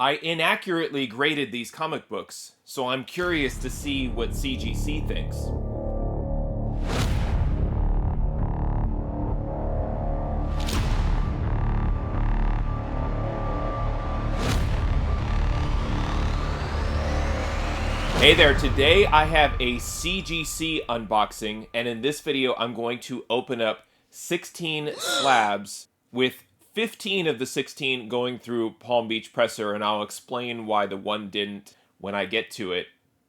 I inaccurately graded these comic books, so I'm curious to see what CGC thinks. Hey there, today I have a CGC unboxing, and in this video I'm going to open up 16 slabs with 15 of the 16 going through Palm Beach Presser, and I'll explain why the one didn't when I get to it.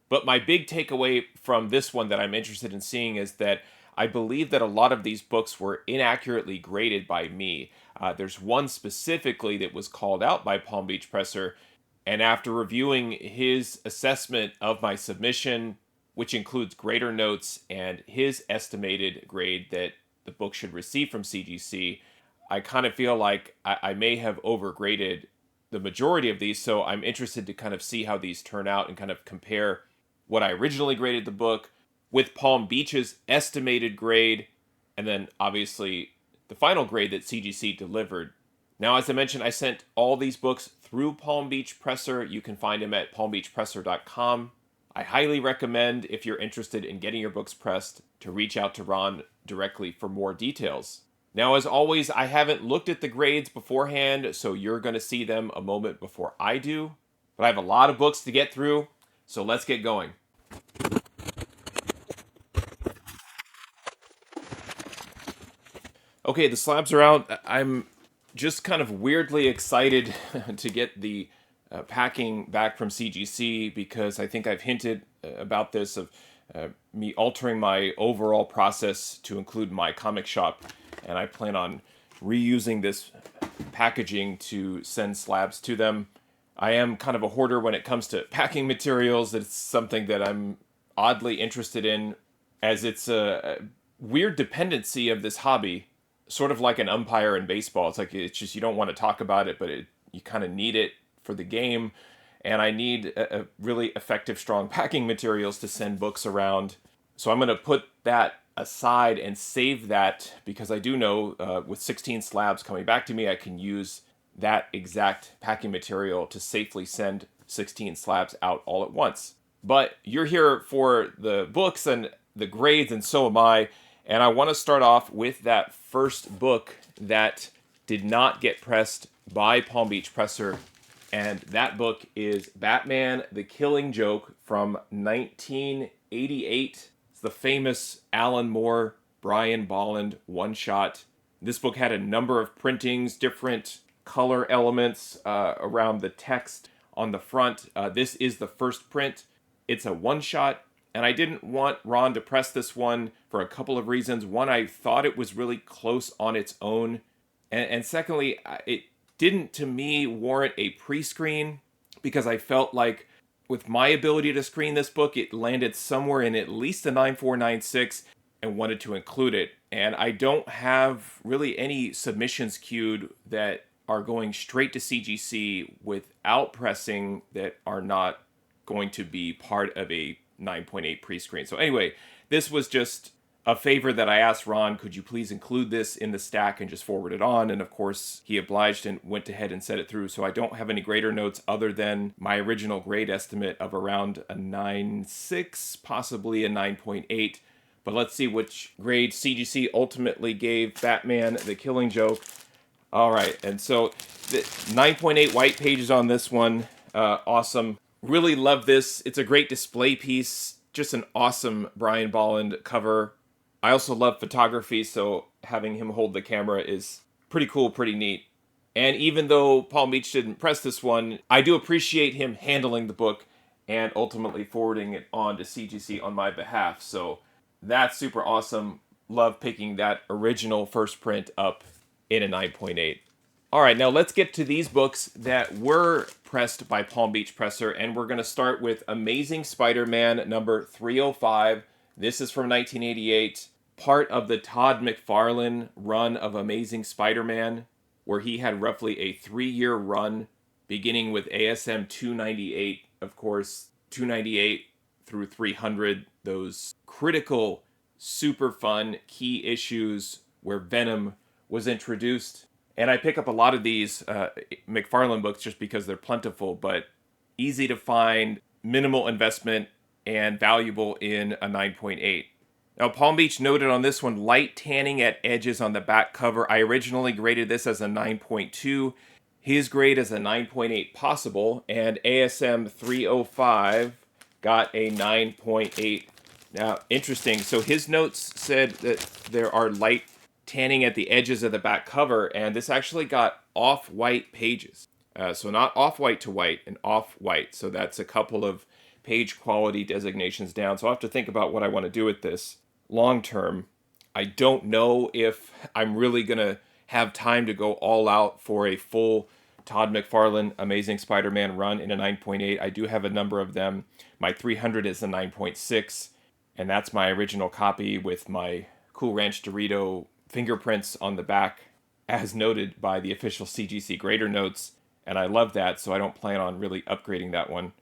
But my big takeaway from this one that I'm interested in seeing is that I believe that a lot of these books were inaccurately graded by me. There's one specifically that was called out by Palm Beach Presser, and after reviewing his assessment of my submission, which includes grader notes and his estimated grade that the book should receive from CGC, I kind of feel like I may have overgraded the majority of these, so I'm interested to kind of see how these turn out and kind of compare what I originally graded the book with Palm Beach's estimated grade, and then obviously the final grade that CGC delivered. Now, as I mentioned, I sent all these books through Palm Beach Presser. You can find them at palmbeachpresser.com. I highly recommend, if you're interested in getting your books pressed, to reach out to Ron directly for more details. Now, as always, I haven't looked at the grades beforehand, so you're going to see them a moment before I do. But I have a lot of books to get through, so let's get going. Okay, the slabs are out. I'm just kind of weirdly excited to get the packing back from CGC, because I think I've hinted about this of me altering my overall process to include my comic shop, and I plan on reusing this packaging to send slabs to them. I am kind of a hoarder when it comes to packing materials. It's something that I'm oddly interested in, as it's a weird dependency of this hobby, sort of like an umpire in baseball. It's just, you don't want to talk about it, but you kind of need it for the game. And I need a really effective, strong packing materials to send books around. So I'm going to put that aside and save that, because I do know with 16 slabs coming back to me, I can use that exact packing material to safely send 16 slabs out all at once. But you're here for the books and the grades, and so am I. And I want to start off with that first book that did not get pressed by Palm Beach Presser. And that book is Batman the Killing Joke from 1988. It's the famous Alan Moore, Brian Bolland one-shot. This book had a number of printings, different color elements around the text on the front. This is the first print. It's a one-shot. And I didn't want Ron to press this one for a couple of reasons. One, I thought it was really close on its own. And secondly, it didn't, to me, warrant a pre-screen, because I felt like with my ability to screen this book, it landed somewhere in at least a 9496, and wanted to include it. And I don't have really any submissions queued that are going straight to CGC without pressing that are not going to be part of a 9.8 pre-screen. So anyway, this was just a favor that I asked Ron, could you please include this in the stack and just forward it on? And of course, he obliged and went ahead and set it through. So I don't have any grader notes other than my original grade estimate of around a 9.6, possibly a 9.8. But let's see which grade CGC ultimately gave Batman the Killing Joke. All right, and so the 9.8 white pages on this one. Awesome. Really love this. It's a great display piece. Just an awesome Brian Bolland cover. I also love photography, so having him hold the camera is pretty cool, pretty neat. And even though Palm Beach didn't press this one, I do appreciate him handling the book and ultimately forwarding it on to CGC on my behalf. So that's super awesome. Love picking that original first print up in a 9.8. All right, now let's get to these books that were pressed by Palm Beach Presser, and we're going to start with Amazing Spider-Man number 305. This is from 1988, part of the Todd McFarlane run of Amazing Spider-Man, where he had roughly a 3-year run, beginning with ASM 298, of course, 298 through 300, those critical, super fun key issues where Venom was introduced. And I pick up a lot of these McFarlane books just because they're plentiful, but easy to find, minimal investment, and valuable in a 9.8. Now, Palm Beach noted on this one, light tanning at edges on the back cover. I originally graded this as a 9.2. His grade is a 9.8 possible, and ASM 305 got a 9.8. Now, interesting. So his notes said that there are light tanning at the edges of the back cover, and this actually got off-white pages. So not off-white to white, and off-white. So that's a couple of page quality designations down. So I'll have to think about what I want to do with this long term. I don't know if I'm really going to have time to go all out for a full Todd McFarlane Amazing Spider-Man run in a 9.8. I do have a number of them. My 300 is a 9.6, and that's my original copy with my Cool Ranch Dorito fingerprints on the back, as noted by the official CGC grader notes, and I love that, so I don't plan on really upgrading that one.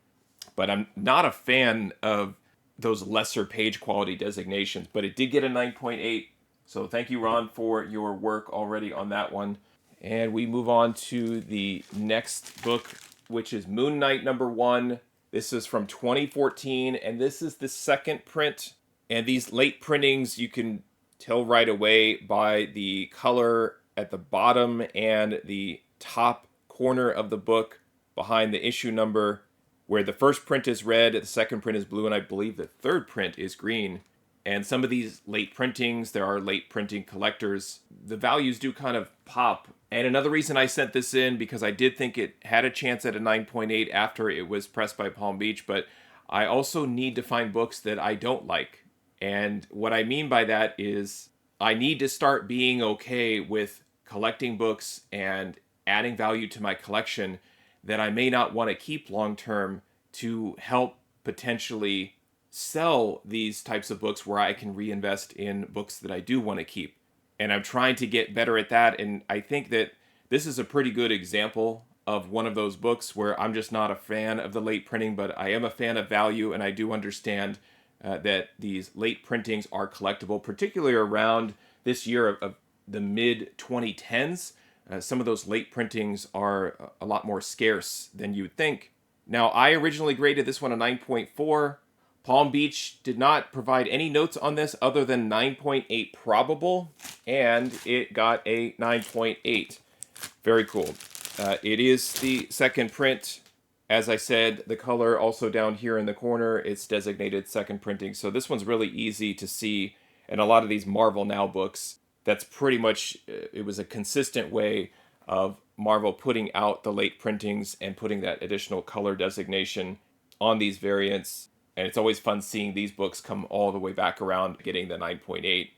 But I'm not a fan of those lesser page quality designations, but it did get a 9.8. So thank you, Ron, for your work already on that one. And we move on to the next book, which is Moon Knight #1. This is from 2014, and this is the second print. And these late printings, you can tell right away by the color at the bottom and the top corner of the book behind the issue number, where the first print is red, the second print is blue, and I believe the third print is green. And some of these late printings, there are late printing collectors, the values do kind of pop. And another reason I sent this in, because I did think it had a chance at a 9.8 after it was pressed by Palm Beach, but I also need to find books that I don't like. And what I mean by that is I need to start being okay with collecting books and adding value to my collection that I may not want to keep long term to help potentially sell these types of books where I can reinvest in books that I do want to keep. And I'm trying to get better at that. And I think that this is a pretty good example of one of those books where I'm just not a fan of the late printing, but I am a fan of value, and I do understand that these late printings are collectible, particularly around this year of the mid-2010s. Some of those late printings are a lot more scarce than you'd think. Now, I originally graded this one a 9.4. Palm Beach did not provide any notes on this other than 9.8 probable, and it got a 9.8. Very cool. It is the second print. As I said, the color also down here in the corner, it's designated second printing. So this one's really easy to see. And a lot of these Marvel Now books, that's pretty much, it was a consistent way of Marvel putting out the late printings and putting that additional color designation on these variants. And it's always fun seeing these books come all the way back around getting the 9.8,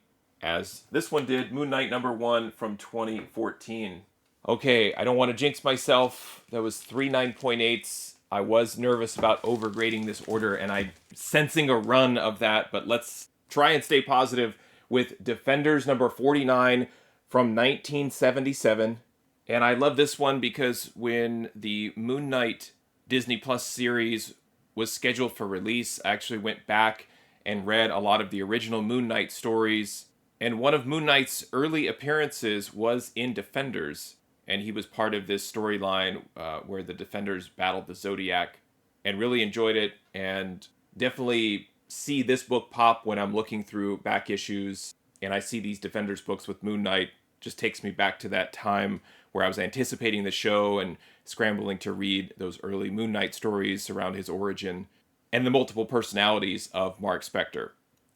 as this one did, Moon Knight #1 from 2014. Okay, I don't want to jinx myself. That was 3 9.8s. I was nervous about overgrading this order, and I'm sensing a run of that, but let's try and stay positive with Defenders #49 from 1977. And I love this one because when the Moon Knight Disney Plus series was scheduled for release, I actually went back and read a lot of the original Moon Knight stories. And one of Moon Knight's early appearances was in Defenders. And he was part of this storyline where the Defenders battled the Zodiac, and really enjoyed it, and definitely see this book pop when I'm looking through back issues and I see these Defenders books with Moon Knight. Just takes me back to that time where I was anticipating the show and scrambling to read those early Moon Knight stories around his origin and the multiple personalities of Mark Spector.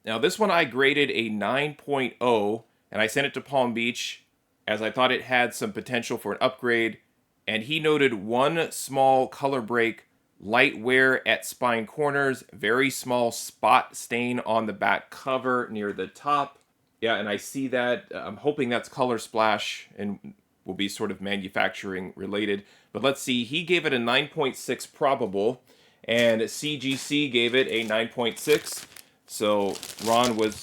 Now, this one I graded a 9.0, and I sent it to Palm Beach as I thought it had some potential for an upgrade, and he noted one small color break, light wear at spine corners, very small spot stain on the back cover near the top. Yeah, and I see that. I'm hoping that's color splash and will be sort of manufacturing related. But let's see, he gave it a 9.6 probable, and CGC gave it a 9.6. So Ron was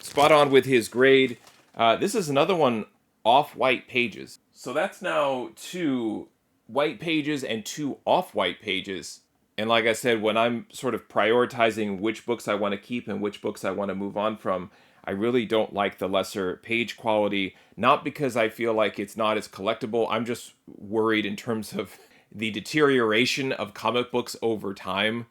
spot on with his grade. This is another one off-white pages. So that's now 2 white pages and 2 off-white pages. And like I said, when I'm sort of prioritizing which books I want to keep and which books I want to move on from, I really don't like the lesser page quality. Not because I feel like it's not as collectible. I'm just worried in terms of the deterioration of comic books over time.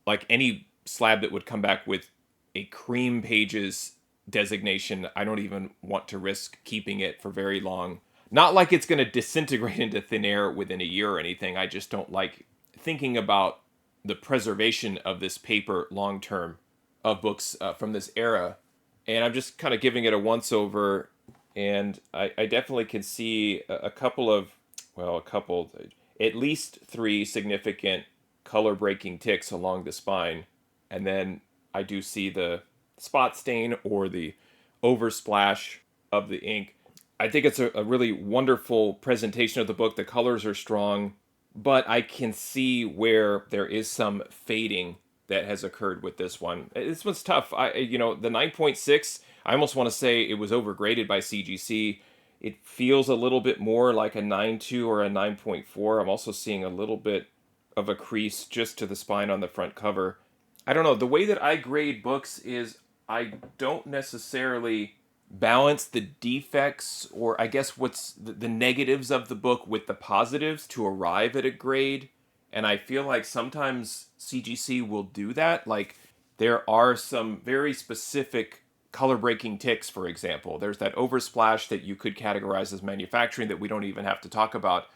Like any slab that would come back with a cream pages designation, I don't even want to risk keeping it for very long. Not like it's going to disintegrate into thin air within a year or anything. I just don't like thinking about the preservation of this paper long term of books from this era. And I'm just kind of giving it a once over. And I definitely can see a couple of, well, at least 3 significant color breaking ticks along the spine. And then I do see the spot stain or the oversplash of the ink. I think it's a really wonderful presentation of the book. The colors are strong, but I can see where there is some fading that has occurred with this one. This one's tough. The 9.6, I almost want to say it was overgraded by CGC. It feels a little bit more like a 9.2 or a 9.4. I'm also seeing a little bit of a crease just to the spine on the front cover. I don't know. The way that I grade books is I don't necessarily balance the defects, or I guess what's the negatives of the book with the positives to arrive at a grade. And I feel like sometimes CGC will do that. Like there are some very specific color breaking ticks, for example. There's that oversplash that you could categorize as manufacturing that we don't even have to talk about.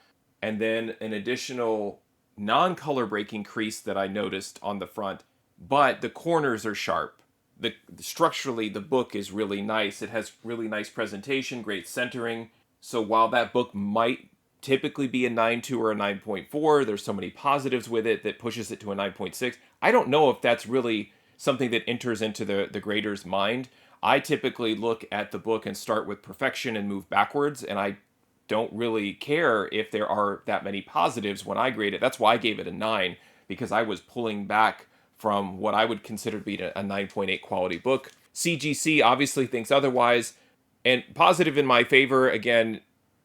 And then an additional non-color breaking crease that I noticed on the front, but the corners are sharp. Structurally, the book is really nice. It has really nice presentation, great centering. So while that book might typically be a 9.2 or a 9.4, there's so many positives with it that pushes it to a 9.6. I don't know if that's really something that enters into the grader's mind. I typically look at the book and start with perfection and move backwards, and I don't really care if there are that many positives when I grade it. That's why I gave it a 9, because I was pulling back from what I would consider to be a 9.8 quality book. CGC obviously thinks otherwise, and positive in my favor. Again,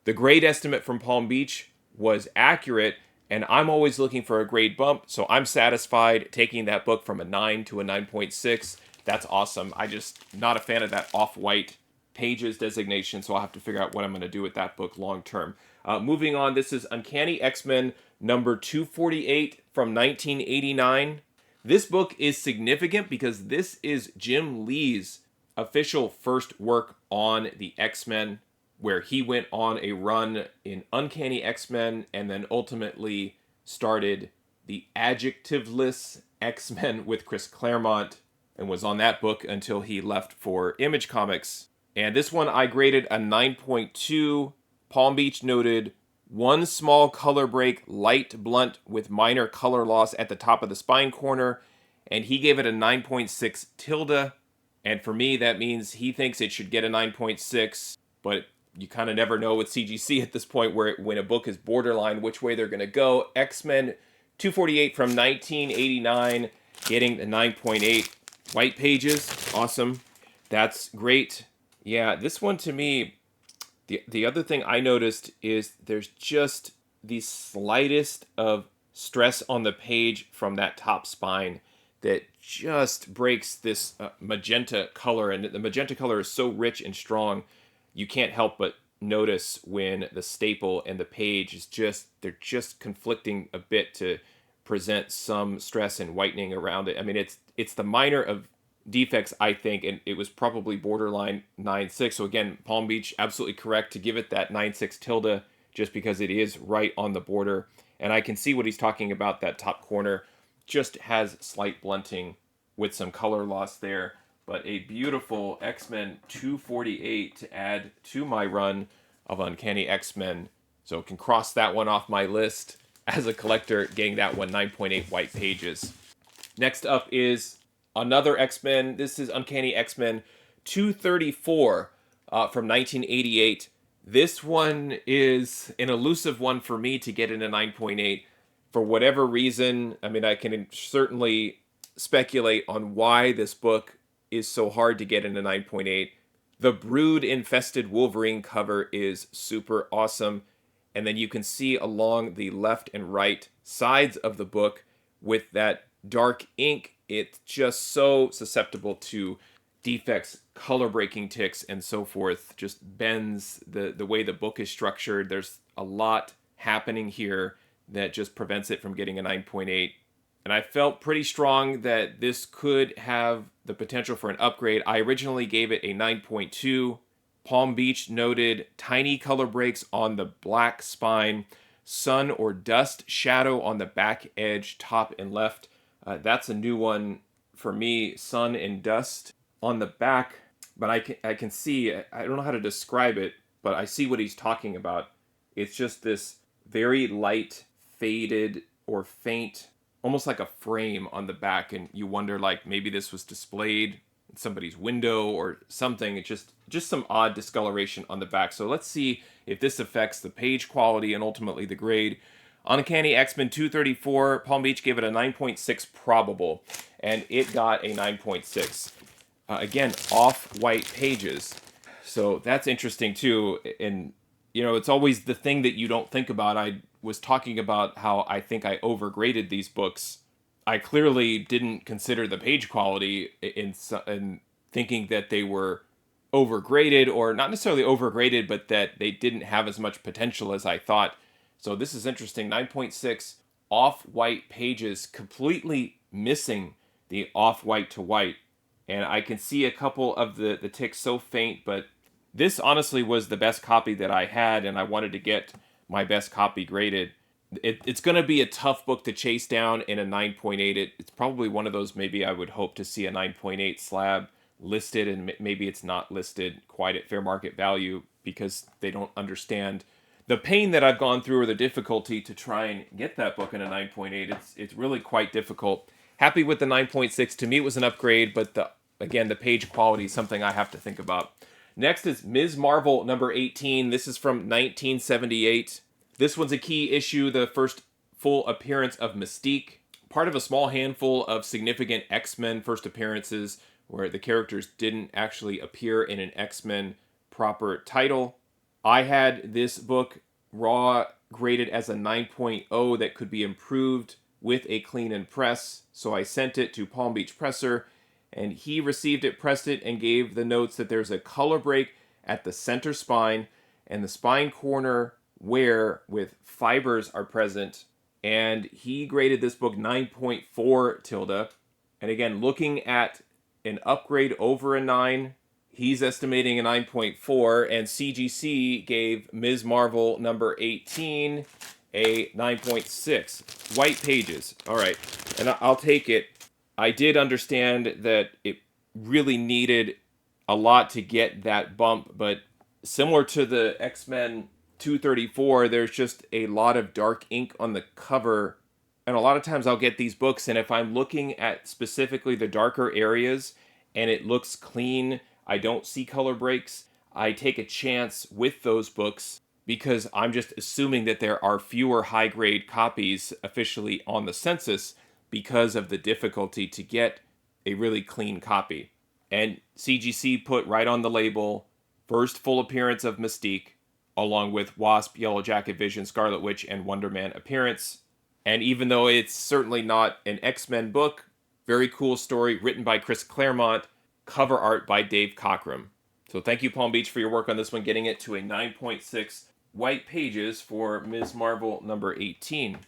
the grade estimate from Palm Beach was accurate, and I'm always looking for a grade bump, so I'm satisfied taking that book from a 9 to a 9.6. That's awesome. I just not a fan of that off-white pages designation, so I'll have to figure out what I'm going to do with that book long term. Moving on, this is Uncanny X-Men number 248 from 1989. This book is significant because this is Jim Lee's official first work on the X-Men, where he went on a run in Uncanny X-Men and then ultimately started the adjectiveless X-Men with Chris Claremont and was on that book until he left for Image Comics. And this one I graded a 9.2. Palm Beach noted one small color break, light blunt with minor color loss at the top of the spine corner, and he gave it a 9.6 tilde. And for me, that means he thinks it should get a 9.6, but you kind of never know with CGC at this point when a book is borderline which way they're going to go. X-Men 248 from 1989, getting the 9.8 white pages. Awesome. That's great. Yeah, this one to me, the other thing I noticed is there's just the slightest of stress on the page from that top spine that just breaks this magenta color. And the magenta color is so rich and strong, you can't help but notice when the staple and the page is they're just conflicting a bit to present some stress and whitening around it. I mean, it's the minor of defects, I think, and it was probably borderline 9.6. So again, Palm Beach, absolutely correct to give it that 9.6 tilde, just because it is right on the border. And I can see what he's talking about. That top corner just has slight blunting with some color loss there. But a beautiful X-Men 248 to add to my run of Uncanny X-Men. So can cross that one off my list as a collector, getting that one 9.8 white pages. Next up is another X-Men. This is Uncanny X-Men 234 from 1988. This one is an elusive one for me to get in a 9.8. For whatever reason, I mean, I can certainly speculate on why this book is so hard to get in a 9.8. The brood-infested Wolverine cover is super awesome. And then you can see along the left and right sides of the book with that dark ink, it's just so susceptible to defects, color breaking ticks, and so forth. Just bends the way the book is structured. There's a lot happening here that just prevents it from getting a 9.8. And I felt pretty strong that this could have the potential for an upgrade. I originally gave it a 9.2. Palm Beach noted tiny color breaks on the black spine, sun or dust shadow on the back edge, top and left. That's a new one for me, sun and dust on the back. But I can see, I don't know how to describe it, but I see what he's talking about. It's just this very light, faded or faint, almost like a frame on the back, and you wonder like maybe this was displayed in somebody's window or something. It's just some odd discoloration on the back. So let's see if this affects the page quality and ultimately the grade. Uncanny X-Men 234, Palm Beach gave it a 9.6 probable, and it got a 9.6. Again, off-white pages. So that's interesting too. And, you know, it's always the thing that you don't think about. I was talking about how I think I overgraded these books. I clearly didn't consider the page quality in thinking that they were overgraded, or not necessarily overgraded, but that they didn't have as much potential as I thought. So this is interesting. 9.6 off-white pages, completely missing the off-white to white. And I can see a couple of the ticks so faint, but this honestly was the best copy that I had, and I wanted to get my best copy graded. It's going to be a tough book to chase down in a 9.8. It's probably one of those maybe I would hope to see a 9.8 slab listed, and maybe it's not listed quite at fair market value because they don't understand the pain that I've gone through or the difficulty to try and get that book in a 9.8. It's really quite difficult. Happy with the 9.6. To me, it was an upgrade, but again, the page quality is something I have to think about. Next is Ms. Marvel number 18. This is from 1978. This one's a key issue, the first full appearance of Mystique. Part of a small handful of significant X-Men first appearances where the characters didn't actually appear in an X-Men proper title. I had this book raw graded as a 9.0 that could be improved with a clean and press, so I sent it to Palm Beach Presser, and he received it, pressed it, and gave the notes that there's a color break at the center spine, and the spine corner wear with fibers are present, and he graded this book 9.4 tilde. And again, looking at an upgrade over a 9, he's estimating a 9.4, and CGC gave Ms. Marvel number 18 a 9.6. White pages. All right, and I'll take it. I did understand that it really needed a lot to get that bump, but similar to the X-Men 234, there's just a lot of dark ink on the cover, and a lot of times I'll get these books, and if I'm looking at specifically the darker areas and it looks clean, I don't see color breaks, I take a chance with those books because I'm just assuming that there are fewer high-grade copies officially on the census because of the difficulty to get a really clean copy. And CGC put right on the label, first full appearance of Mystique, along with Wasp, Yellow Jacket, Vision, Scarlet Witch, and Wonder Man appearance. And even though it's certainly not an X-Men book, very cool story written by Chris Claremont, cover art by Dave Cockrum. So thank you, Palm Beach, for your work on this one, getting it to a 9.6 white pages for Ms. Marvel number 18.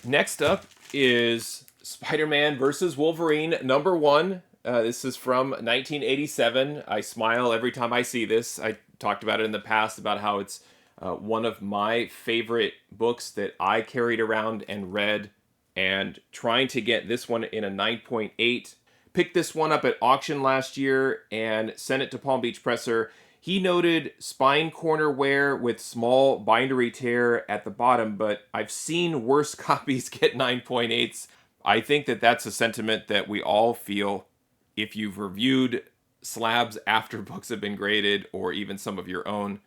Next up is Spider-Man vs. Wolverine number 1. This is from 1987. I smile every time I see this. I talked about it in the past about how it's one of my favorite books that I carried around and read, and trying to get this one in a 9.8. Picked this one up at auction last year and sent it to Palm Beach Presser. He noted spine corner wear with small bindery tear at the bottom, but I've seen worse copies get 9.8s. I think that that's a sentiment that we all feel if you've reviewed slabs after books have been graded, or even some of your own.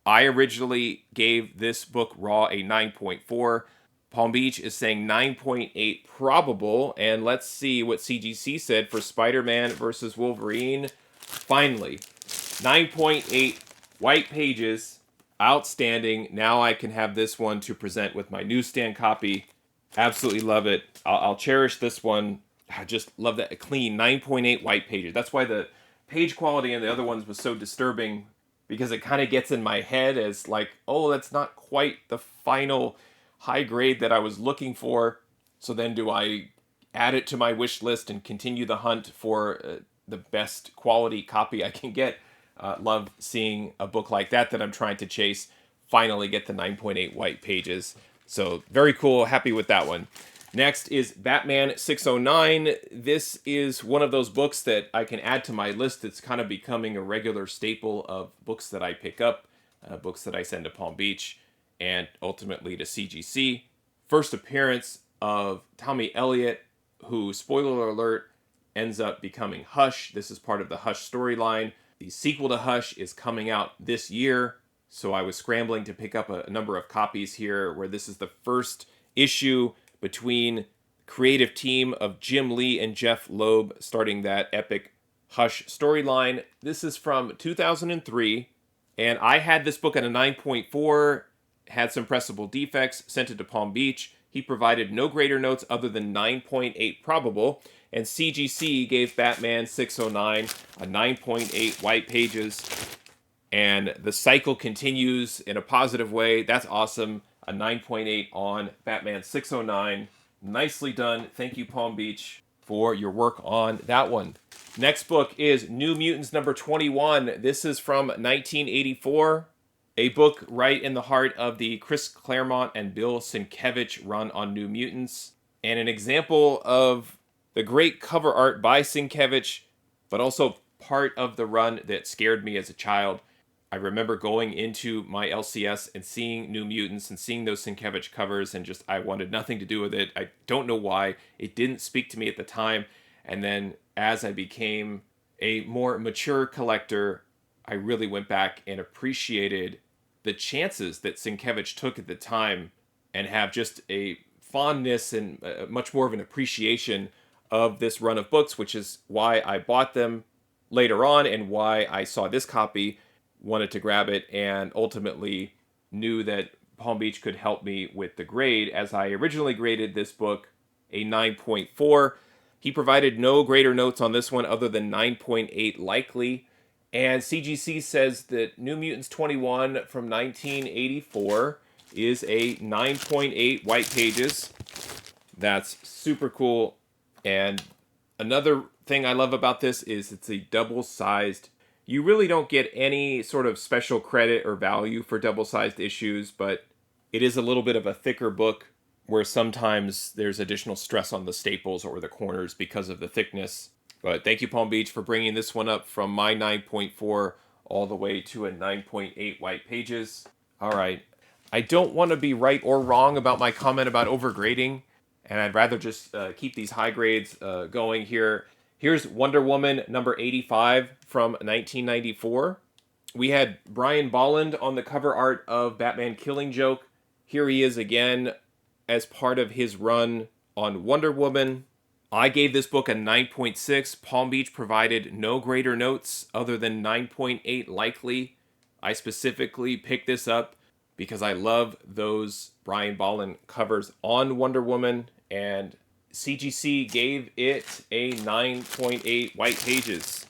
I originally gave this book raw a 9.4. Palm Beach is saying 9.8 probable, and let's see what CGC said for Spider-Man versus Wolverine. Finally, 9.8 white pages, outstanding. Now I can have this one to present with my newsstand copy. Absolutely love it. I'll cherish this one. I just love that clean 9.8 white pages. That's why the page quality in the other ones was so disturbing, because it kind of gets in my head as like, oh, that's not quite the final high grade that I was looking for. So then do I add it to my wish list and continue the hunt for the best quality copy I can get? Love seeing a book like that I'm trying to chase finally get the 9.8 white pages. So very cool. Happy with that one. Next is Batman 609. This is one of those books that I can add to my list. It's kind of becoming a regular staple of books that I pick up, books that I send to Palm Beach, and ultimately to CGC. First appearance of Tommy Elliott, who, spoiler alert, ends up becoming Hush. This is part of the Hush storyline. The sequel to Hush is coming out this year, so I was scrambling to pick up a number of copies here, where this is the first issue between creative team of Jim Lee and Jeff Loeb starting that epic Hush storyline. This is from 2003, and I had this book at a 9.4, had some pressable defects, sent it to Palm Beach. He provided no grader notes other than 9.8 probable, and CGC gave Batman 609 a 9.8 white pages, and the cycle continues in a positive way. That's awesome. A 9.8 on Batman 609. Nicely done. Thank you, Palm Beach, for your work on that one. Next book is New Mutants number 21. This is from 1984. A book right in the heart of the Chris Claremont and Bill Sienkiewicz run on New Mutants, and an example of the great cover art by Sienkiewicz, but also part of the run that scared me as a child. I remember going into my LCS and seeing New Mutants and seeing those Sienkiewicz covers, and just I wanted nothing to do with it. I don't know why. It didn't speak to me at the time, and then as I became a more mature collector, I really went back and appreciated the chances that Sienkiewicz took at the time, and have just a fondness and much more of an appreciation of this run of books, which is why I bought them later on and why I saw this copy, wanted to grab it, and ultimately knew that Palm Beach could help me with the grade, as I originally graded this book a 9.4. He provided no grader notes on this one other than 9.8 likely. And CGC says that New Mutants 21 from 1984 is a 9.8 white pages. That's super cool. And another thing I love about this is it's a double-sized. You really don't get any sort of special credit or value for double-sized issues, but it is a little bit of a thicker book where sometimes there's additional stress on the staples or the corners because of the thickness. But thank you, Palm Beach, for bringing this one up from my 9.4 all the way to a 9.8 white pages. All right. I don't want to be right or wrong about my comment about overgrading, and I'd rather just keep these high grades going here. Here's Wonder Woman number 85 from 1994. We had Brian Bolland on the cover art of Batman Killing Joke. Here he is again as part of his run on Wonder Woman. I gave this book a 9.6. Palm Beach provided no grader notes other than 9.8 likely. I specifically picked this up because I love those Brian Bolland covers on Wonder Woman, and CGC gave it a 9.8 white pages.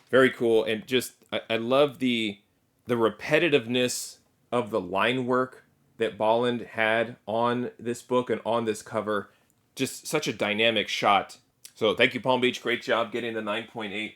Very cool, and just I love the repetitiveness of the line work that Bolland had on this book and on this cover. Just such a dynamic shot. So thank you, Palm Beach. Great job getting the 9.8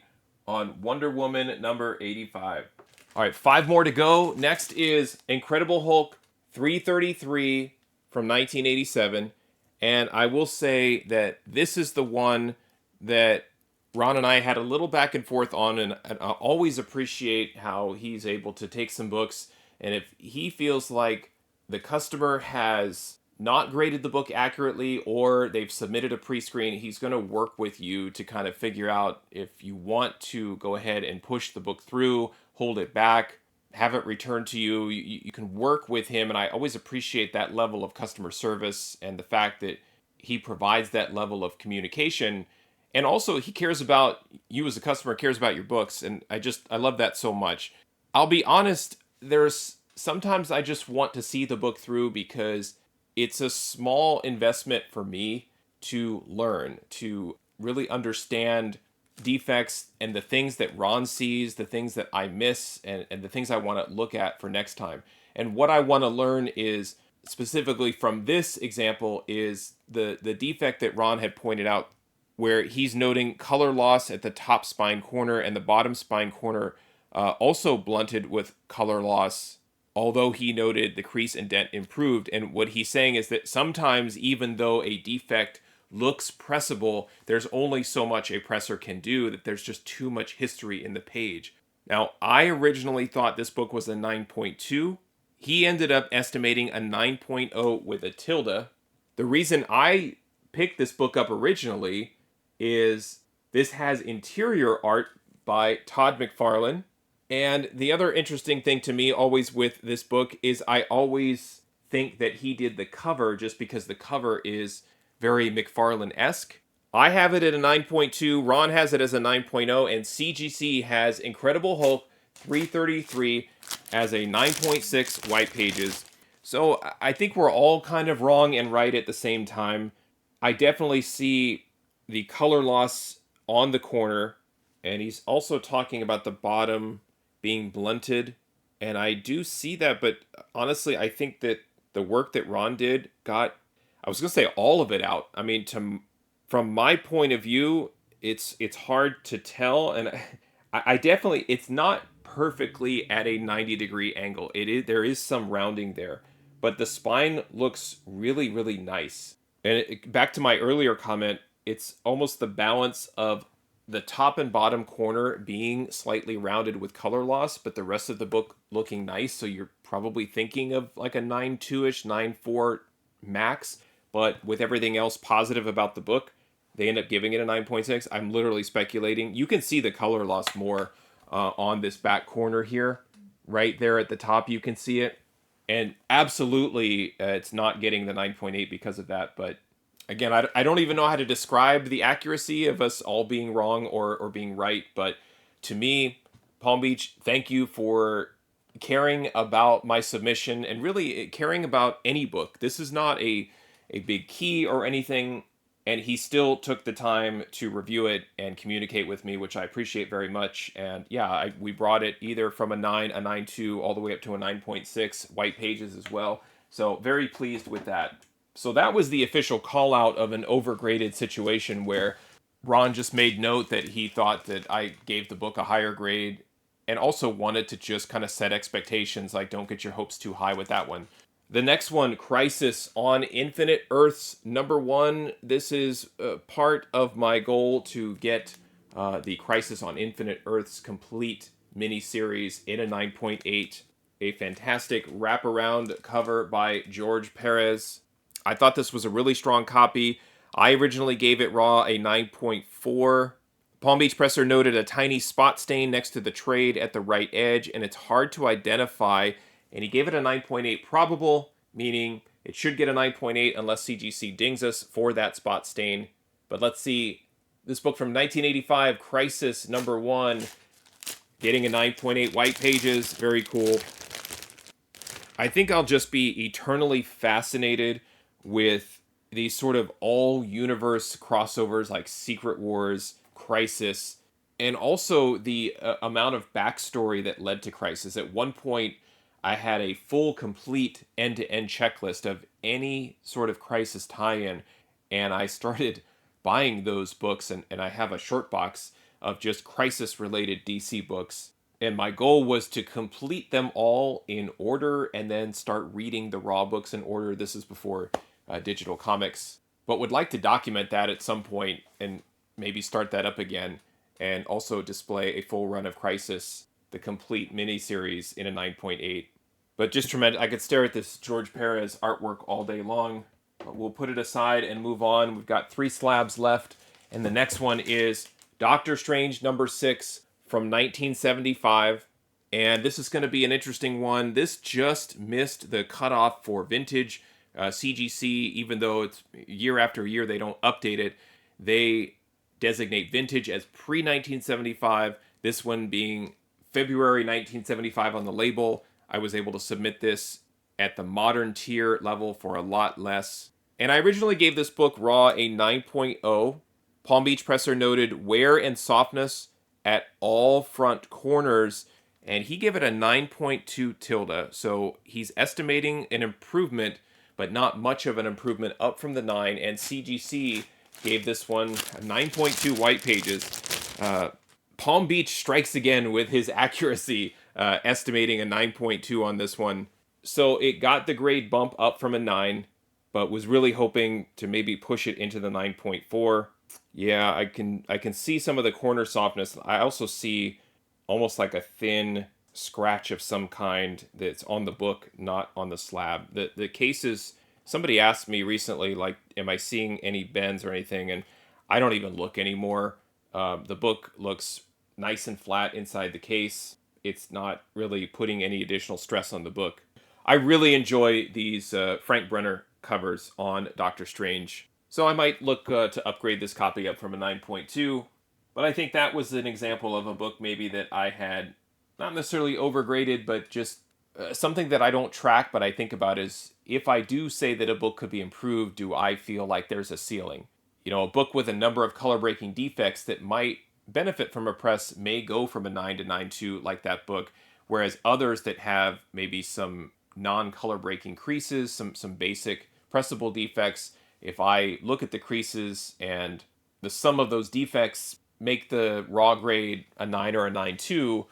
on Wonder Woman number 85. All right, 5 more to go. Next is Incredible Hulk 333 from 1987. And I will say that this is the one that Ron and I had a little back and forth on, and I always appreciate how he's able to take some books, and if he feels like the customer has not graded the book accurately or they've submitted a pre-screen, he's going to work with you to kind of figure out if you want to go ahead and push the book through, hold it back, have it returned to you. You can work with him, and I always appreciate that level of customer service and the fact that he provides that level of communication. And also he cares about you as a customer, cares about your books, and I love that so much. I'll be honest, there's sometimes I just want to see the book through because it's a small investment for me to learn, to really understand defects and the things that Ron sees, the things that I miss, and the things I want to look at for next time. And what I want to learn is, specifically from this example, is the defect that Ron had pointed out, where he's noting color loss at the top spine corner and the bottom spine corner also blunted with color loss, although he noted the crease indent improved. And what he's saying is that sometimes, even though a defect looks pressable, there's only so much a presser can do, that there's just too much history in the page. Now, I originally thought this book was a 9.2. He ended up estimating a 9.0 with a tilde. The reason I picked this book up originally is this has interior art by Todd McFarlane. And the other interesting thing to me always with this book is I always think that he did the cover just because the cover is very McFarlane-esque. I have it at a 9.2, Ron has it as a 9.0, and CGC has Incredible Hulk 333 as a 9.6 white pages. So I think we're all kind of wrong and right at the same time. I definitely see the color loss on the corner, and he's also talking about the bottom being blunted, and I do see that, but honestly, I think that the work that Ron did got, I was going to say all of it out. I mean, from my point of view, it's hard to tell, and I definitely, it's not perfectly at a 90-degree angle. There is some rounding there, but the spine looks really, really nice. And back to my earlier comment, it's almost the balance of the top and bottom corner being slightly rounded with color loss, but the rest of the book looking nice. So you're probably thinking of like a 9.2-ish, 9.4 max, but with everything else positive about the book, they end up giving it a 9.6. I'm literally speculating. You can see the color loss more on this back corner here. Right there at the top, you can see it. And absolutely, it's not getting the 9.8 because of that, but again, I don't even know how to describe the accuracy of us all being wrong or being right, but to me, Palm Beach, thank you for caring about my submission and really caring about any book. This is not a big key or anything, and he still took the time to review it and communicate with me, which I appreciate very much. And yeah, we brought it either from a 9, a 9.2, all the way up to a 9.6 white pages as well. So very pleased with that. So that was the official call out of an overgraded situation where Ron just made note that he thought that I gave the book a higher grade and also wanted to just kind of set expectations, like don't get your hopes too high with that one. The next one, Crisis on Infinite Earths, #1. This is part of my goal to get the Crisis on Infinite Earths complete miniseries in a 9.8. A fantastic wraparound cover by George Perez. I thought this was a really strong copy. I originally gave it raw a 9.4. Palm Beach Presser noted a tiny spot stain next to the trade at the right edge, and it's hard to identify, and he gave it a 9.8 probable, meaning it should get a 9.8 unless CGC dings us for that spot stain. But let's see, this book from 1985, Crisis #1, getting a 9.8 white pages, very cool. I think I'll just be eternally fascinated with these sort of all-universe crossovers like Secret Wars, Crisis, and also the amount of backstory that led to Crisis. At one point, I had a full, complete end-to-end checklist of any sort of Crisis tie-in, and I started buying those books, and I have a short box of just Crisis-related DC books. And my goal was to complete them all in order and then start reading the raw books in order. This is before digital comics, but would like to document that at some point and maybe start that up again, and also display a full run of Crisis, the complete miniseries, in a 9.8. But just tremendous. I could stare at this George Perez artwork all day long, but we'll put it aside and move on. We've got 3 slabs left, and the next one is Doctor Strange #6 from 1975. And this is going to be an interesting one. This just missed the cutoff for vintage. CGC, even though it's year after year, they don't update it. They designate vintage as pre-1975. This one being February 1975 on the label. I was able to submit this at the modern tier level for a lot less. And I originally gave this book raw a 9.0. Palm Beach Presser noted wear and softness at all front corners, and he gave it a 9.2 tilde. So he's estimating an improvement, but not much of an improvement up from the 9. And CGC gave this one a 9.2 white pages. Palm Beach strikes again with his accuracy, estimating a 9.2 on this one. So it got the grade bump up from a 9, but was really hoping to maybe push it into the 9.4. Yeah, I can see some of the corner softness. I also see almost like a thin scratch of some kind that's on the book, not on the slab. The cases, somebody asked me recently, like, am I seeing any bends or anything? And I don't even look anymore. The book looks nice and flat inside the case. It's not really putting any additional stress on the book. I really enjoy these Frank Brenner covers on Doctor Strange. So I might look to upgrade this copy up from a 9.2. But I think that was an example of a book maybe that I had not necessarily overgraded, but just something that I don't track, but I think about is if I do say that a book could be improved, do I feel like there's a ceiling? You know, a book with a number of color breaking defects that might benefit from a press may go from a 9 to 9.2 like that book, whereas others that have maybe some non-color breaking creases, some basic pressable defects, if I look at the creases and the sum of those defects make the raw grade a 9 or a 9.2,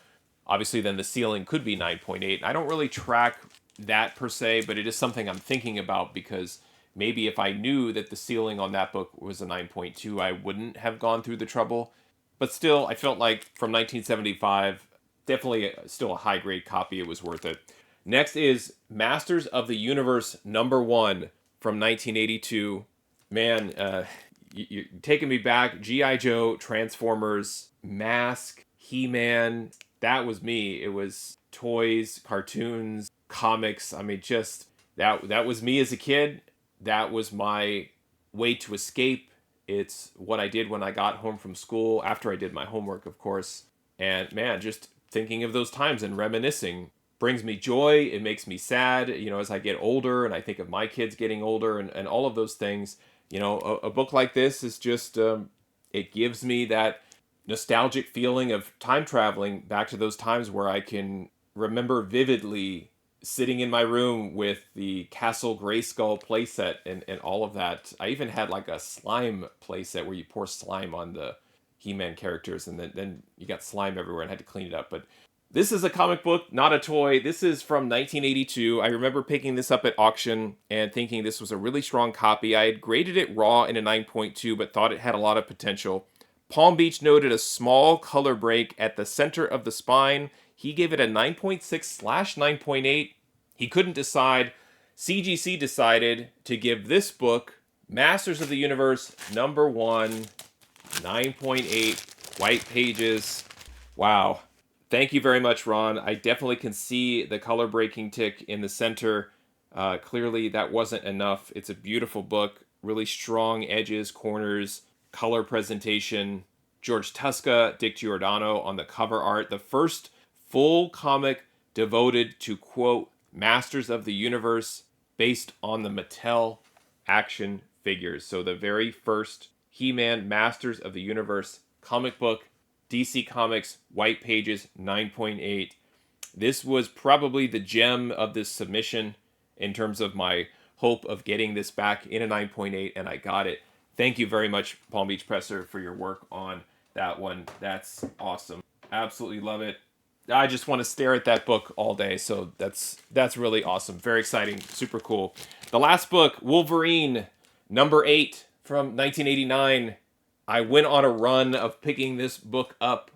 obviously then the ceiling could be 9.8. I don't really track that per se, but it is something I'm thinking about because maybe if I knew that the ceiling on that book was a 9.2, I wouldn't have gone through the trouble. But still, I felt like from 1975, definitely still a high-grade copy. It was worth it. Next is Masters of the Universe #1 from 1982. Man, you're taking me back. G.I. Joe, Transformers, Mask, He-Man. That was me. It was toys, cartoons, comics. I mean, just that was me as a kid. That was my way to escape. It's what I did when I got home from school, after I did my homework, of course. And man, just thinking of those times and reminiscing brings me joy. It makes me sad, you know, as I get older and I think of my kids getting older and all of those things. You know, a book like this is just, it gives me that nostalgic feeling of time traveling back to those times where I can remember vividly sitting in my room with the Castle Grayskull playset and all of that. I even had like a slime playset where you pour slime on the He-Man characters and then you got slime everywhere and had to clean it up. But this is a comic book, not a toy. This is from 1982. I remember picking this up at auction and thinking this was a really strong copy. I had graded it raw in a 9.2 but thought it had a lot of potential. Palm Beach noted a small color break at the center of the spine. He gave it a 9.6/9.8. He couldn't decide. CGC decided to give this book, Masters of the Universe #1, 9.8, white pages. Wow. Thank you very much, Ron. I definitely can see the color breaking tick in the center. Clearly, that wasn't enough. It's a beautiful book. Really strong edges, corners, color presentation. George Tuska, Dick Giordano on the cover art. The first full comic devoted to, quote, Masters of the Universe based on the Mattel action figures. So the very first He-Man Masters of the Universe comic book, DC Comics, white pages, 9.8. This was probably the gem of this submission in terms of my hope of getting this back in a 9.8, and I got it. Thank you very much, Palm Beach Presser, for your work on that one. That's awesome. Absolutely love it. I just want to stare at that book all day, so that's really awesome. Very exciting, super cool. The last book, Wolverine, #8 from 1989. I went on a run of picking this book up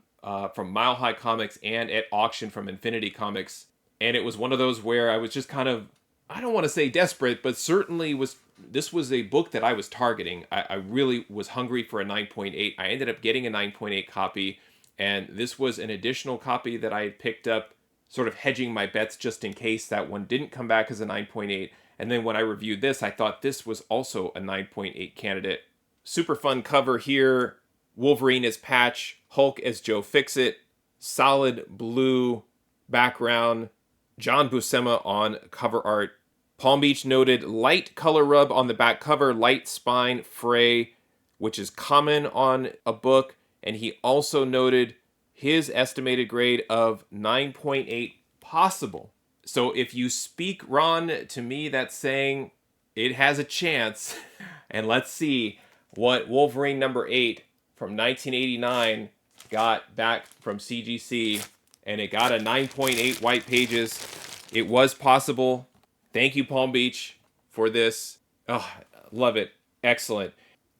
from Mile High Comics and at auction from Infinity Comics, and it was one of those where I was just kind of, I don't want to say desperate, but certainly this was a book that I was targeting. I really was hungry for a 9.8. I ended up getting a 9.8 copy. And this was an additional copy that I had picked up, sort of hedging my bets just in case that one didn't come back as a 9.8. And then when I reviewed this, I thought this was also a 9.8 candidate. Super fun cover here. Wolverine as Patch, Hulk as Joe Fixit, solid blue background, John Buscema on cover art. Palm Beach noted light color rub on the back cover, light spine fray, which is common on a book. And he also noted his estimated grade of 9.8 possible. So if you speak Ron, to me, that's saying it has a chance. And let's see what Wolverine number 8 from 1989 got back from CGC. And it got a 9.8 white pages. It was possible. Thank you, Palm Beach, for this. Oh, love it. Excellent.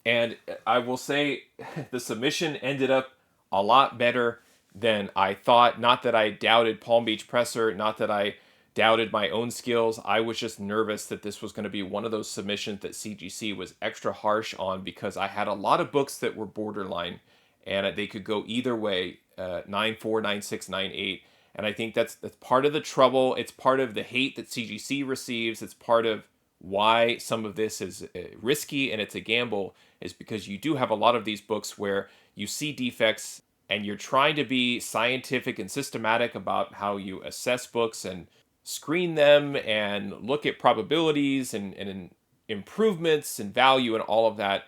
And I will say the submission ended up a lot better than I thought. Not that I doubted Palm Beach Presser, not that I doubted my own skills. I was just nervous that this was going to be one of those submissions that CGC was extra harsh on, because I had a lot of books that were borderline and they could go either way, 9.4, 9.6, 9.8. And I think that's part of the trouble. It's part of the hate that CGC receives. It's part of why some of this is risky and it's a gamble, is because you do have a lot of these books where you see defects and you're trying to be scientific and systematic about how you assess books and screen them and look at probabilities and improvements and value and all of that.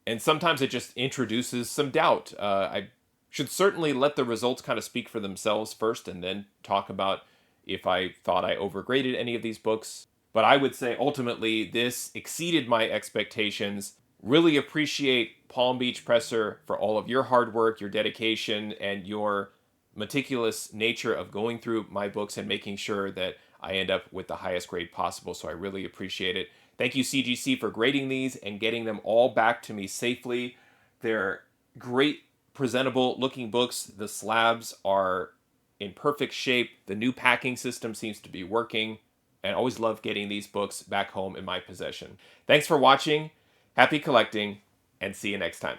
And sometimes it just introduces some doubt. I should certainly let the results kind of speak for themselves first and then talk about if I thought I overgraded any of these books. But I would say ultimately this exceeded my expectations. Really appreciate Palm Beach Presser for all of your hard work, your dedication, and your meticulous nature of going through my books and making sure that I end up with the highest grade possible. So I really appreciate it. Thank you, CGC, for grading these and getting them all back to me safely. They're great, presentable looking books. The slabs are in perfect shape. The new packing system seems to be working. And I always love getting these books back home in my possession. Thanks for watching. Happy collecting, and see you next time.